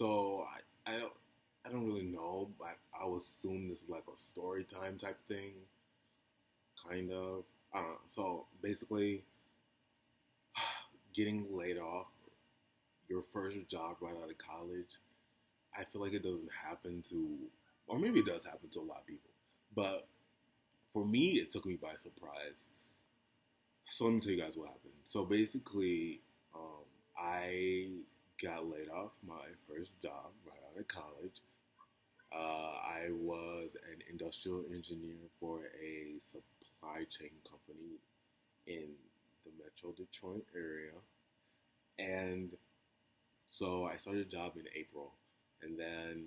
So I don't really know, but I would assume this is like a story time type thing, kind of. I don't know. So basically, getting laid off, your first job right out of college, I feel like it doesn't happen to, or maybe it does happen to a lot of people, but for me, it took me by surprise. So let me tell you guys what happened. So basically, I got laid off my first job right out of college. I was an industrial engineer for a supply chain company in the Metro Detroit area. And so I started a job in April. And then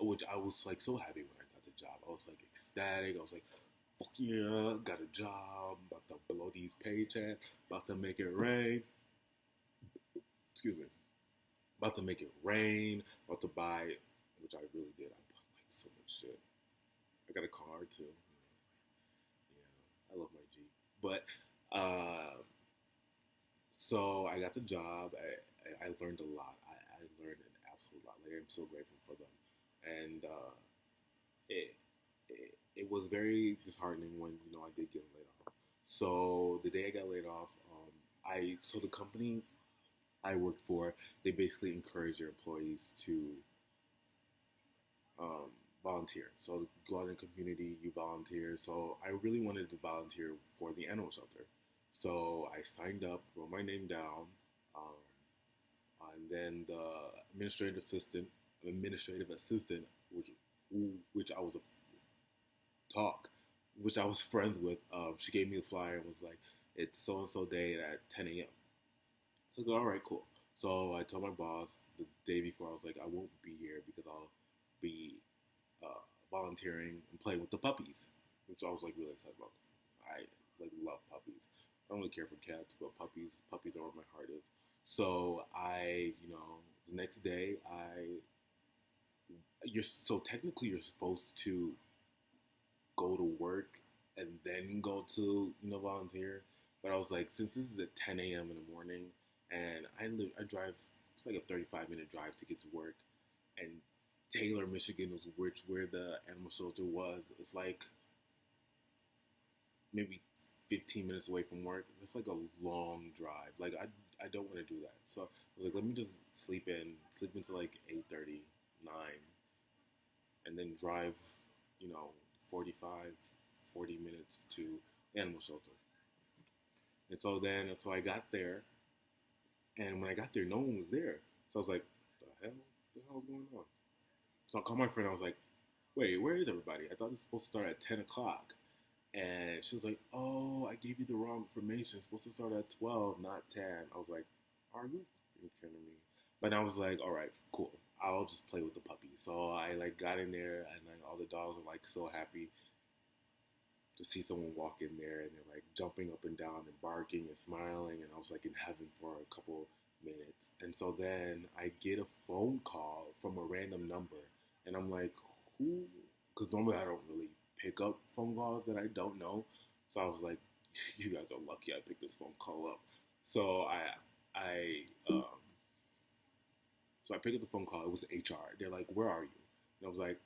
which I was like so happy when I got the job. I was like ecstatic. I was like, fuck yeah, got a job, about to blow these paychecks, about to make it rain. Excuse me. About to make it rain, about to buy, which I really did. I bought like so much shit. I got a car too. Yeah, I love my Jeep. But so I got the job. I learned a lot. I learned an absolute lot. Like I'm so grateful for them. And it, it was very disheartening when I did get laid off. So the day I got laid off, the company I worked for, they basically encourage their employees to um, volunteer. So go out in the community, you volunteer. So I really wanted to volunteer for the animal shelter. So I signed up, wrote my name down, um, and then the administrative assistant, which I was a talk, which I was friends with, she gave me a flyer and was like, "It's so and so day at 10 a.m." So I go, "All right, cool." So I told my boss the day before, I was like, "I won't be here because I'll be volunteering and playing with the puppies," which I was like really excited about. I like love puppies. I don't really care for cats, but puppies are where my heart is. So the next day, technically you're supposed to go to work and then go to volunteer. But I was like, since this is at 10 a.m. in the morning, and I drive, it's like a 35-minute drive to get to work, and Taylor, Michigan was where the animal shelter was. It's like maybe 15 minutes away from work. It's like a long drive. Like I don't want to do that. So I was like, let me just sleep until like 8:30, 9, and then drive, you know, 45, 40 minutes to animal shelter. And so I got there, and when I got there, no one was there. So I was like, the hell's going on? So I called my friend. I was like, wait, where is everybody? I thought it was supposed to start at 10 o'clock. And she was like, oh, I gave you the wrong information. It's supposed to start at 12, not 10. I was like, are you kidding me? But I was like, all right, cool. I'll just play with the puppy. So I like got in there, and like all the dogs were like so happy to see someone walk in there, and they're like jumping up and down and barking and smiling, and I was like in heaven for a couple minutes. And so then I get a phone call from a random number, and I'm like, who? Because normally I don't really pick up phone calls that I don't know. So I was like, you guys are lucky I picked this phone call up. So I um, I picked up the phone call. It was HR. They're like, where are you? And I was like,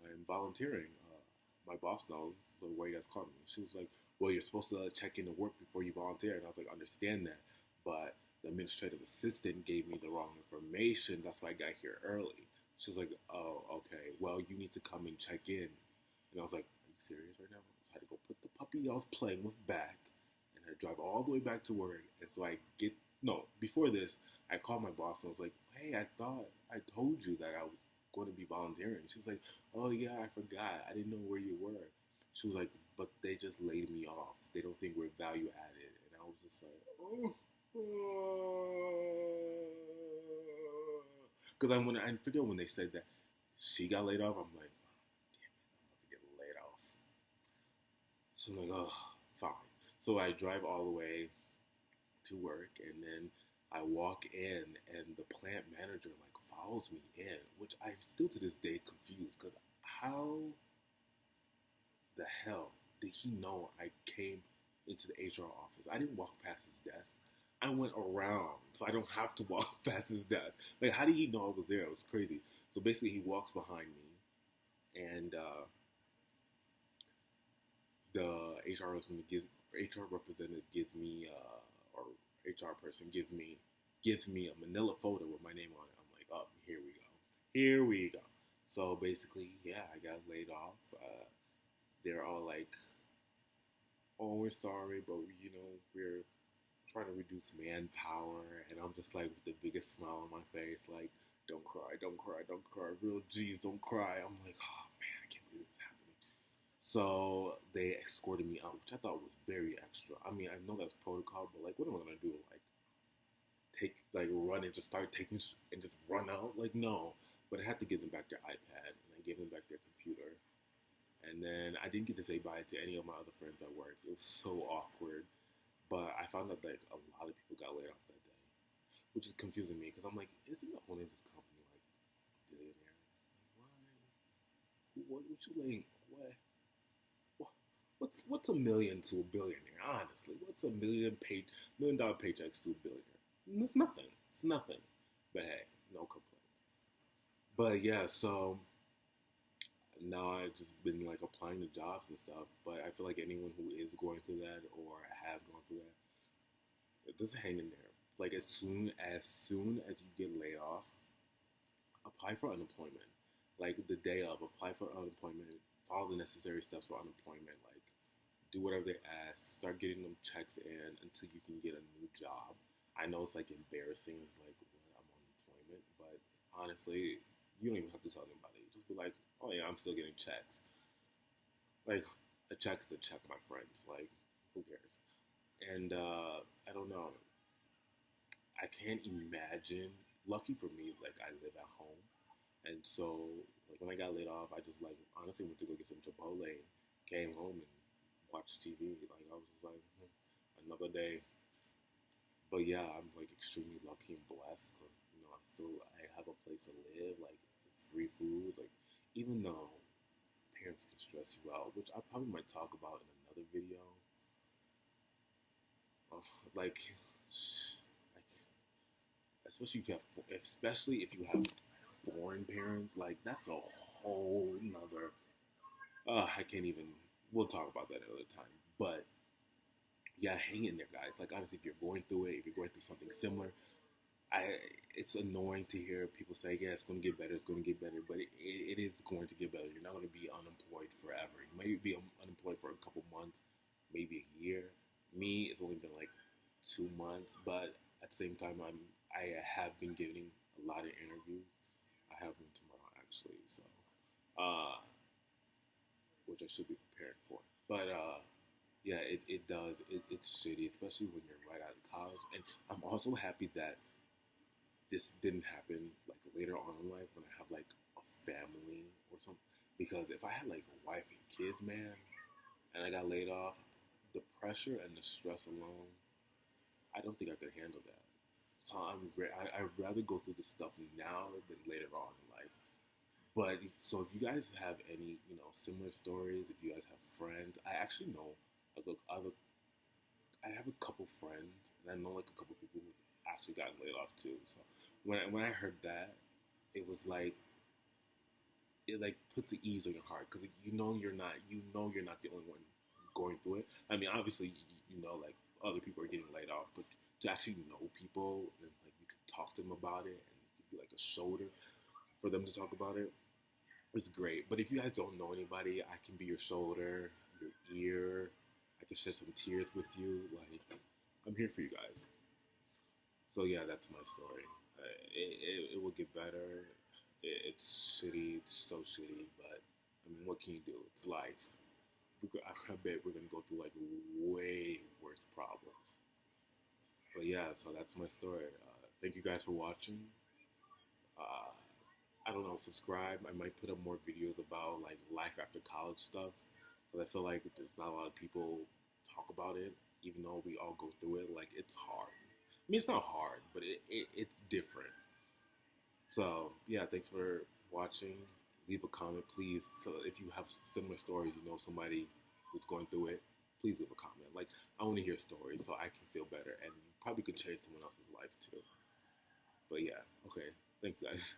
I'm volunteering. My boss knows, so why you guys call me? She was like, well, you're supposed to check into work before you volunteer. And I was like, understand that. But the administrative assistant gave me the wrong information. That's why I got here early. She was like, oh, okay. Well, you need to come and check in. And I was like, are you serious right now? So I had to go put the puppy I was playing with back, and I drive all the way back to work. And so before this, I called my boss and I was like, hey, I thought I told you that I was going to be volunteering. She was like, oh yeah, I forgot. I didn't know where you were. She was like, but they just laid me off. They don't think we're value added. And I was just like, oh. Because I forget when they said that she got laid off. I'm like, oh, damn it, I'm about to get laid off. So I'm like, oh, fine. So I drive all the way to work, and then I walk in, and the plant manager like follows me in, which I'm still to this day confused because how the hell did he know I came into the HR office? I didn't walk past his desk. I went around, so I don't have to walk past his desk. Like, how did he know I was there? It was crazy. So basically, he walks behind me, and the HR representative gives me or HR person gives me a Manila folder with my name on it. I'm like, oh, here we go, here we go. So basically, yeah, I got laid off. They're all like, oh, we're sorry, but we're trying to reduce manpower, and I'm just like with the biggest smile on my face, like, don't cry, don't cry, don't cry, real G's, don't cry. I'm like, oh man, I can't believe this is happening. So they escorted me out, which I thought was very extra. I mean, I know that's protocol, but like, what am I gonna do? Like, run and just start taking and just run out? Like, no. But I had to give them back their iPad, and I gave them back their computer. And then I didn't get to say bye to any of my other friends at work. It was so awkward. But I found out like a lot of people got laid off that day, which is confusing me because I'm like, isn't the owner of this company like a billionaire? Like, why? What you laying? What's a million to a billionaire? Honestly, what's a $1 million paychecks to a billionaire? It's nothing. It's nothing. But hey, no complaints. But yeah, so now I've just been like applying to jobs and stuff. But I feel like anyone who is going through that or has gone through that, just hang in there. Like as you get laid off, apply for unemployment. Like the day of, apply for unemployment. Follow the necessary steps for unemployment. Like do whatever they ask. Start getting them checks in until you can get a new job. I know it's like embarrassing. It's like what, I'm on unemployment, but honestly, you don't even have to tell anybody. Just be like, oh yeah, I'm still getting checks. Like a check is a check, my friends. Like who cares? And I don't know. I can't imagine. Lucky for me, like I live at home, and so like when I got laid off, I just like honestly went to go get some Chipotle, came home and watched TV. Like I was just like another day. But yeah, I'm like extremely lucky and blessed because I have a place to live, like free food, like even though parents can stress you out, which I probably might talk about in another video. Like, like especially if you have foreign parents, like that's a whole nother. I can't even. We'll talk about that another time. But yeah, hang in there, guys. Like honestly, if you're going through it, if you're going through something similar, I it's annoying to hear people say, yeah, it's going to get better, it's going to get better, but it is going to get better. You're not going to be unemployed forever. You may be unemployed for a couple months, maybe a year. Me, it's only been like 2 months, but at the same time, I have been giving a lot of interviews. I have one tomorrow actually, so which I should be prepared for. But yeah, it does. It's shitty, especially when you're right out of college. And I'm also happy that this didn't happen like later on in life when I have like a family or something. Because if I had like a wife and kids, man, and I got laid off, the pressure and the stress alone, I don't think I could handle that. So I'm great. I'd rather go through this stuff now than later on in life. But so if you guys have any, similar stories, if you guys have friends, I actually know other. I have a couple friends, and I know like a couple people who actually got laid off too. So when I heard that, it was like it like puts the ease on your heart because you're not the only one going through it. I mean, obviously like other people are getting laid off, but to actually know people and like you can talk to them about it and you could be like a shoulder for them to talk about it. It's great. But if you guys don't know anybody, I can be your shoulder, your ear. I can shed some tears with you. Like I'm here for you guys. So yeah, that's my story. It will get better. It's shitty. It's so shitty. But I mean, what can you do? It's life. I bet we're gonna go through like way worse problems. But yeah, so that's my story. Thank you guys for watching. Uh, I don't know. Subscribe. I might put up more videos about like life after college stuff. But I feel like there's not a lot of people talk about it, even though we all go through it. Like it's hard. I mean, it's not hard, but it's different. So yeah, thanks for watching. Leave a comment, please. So if you have similar stories, somebody who's going through it, please leave a comment. Like, I want to hear stories so I can feel better, and you probably could change someone else's life too. But yeah, okay. Thanks, guys.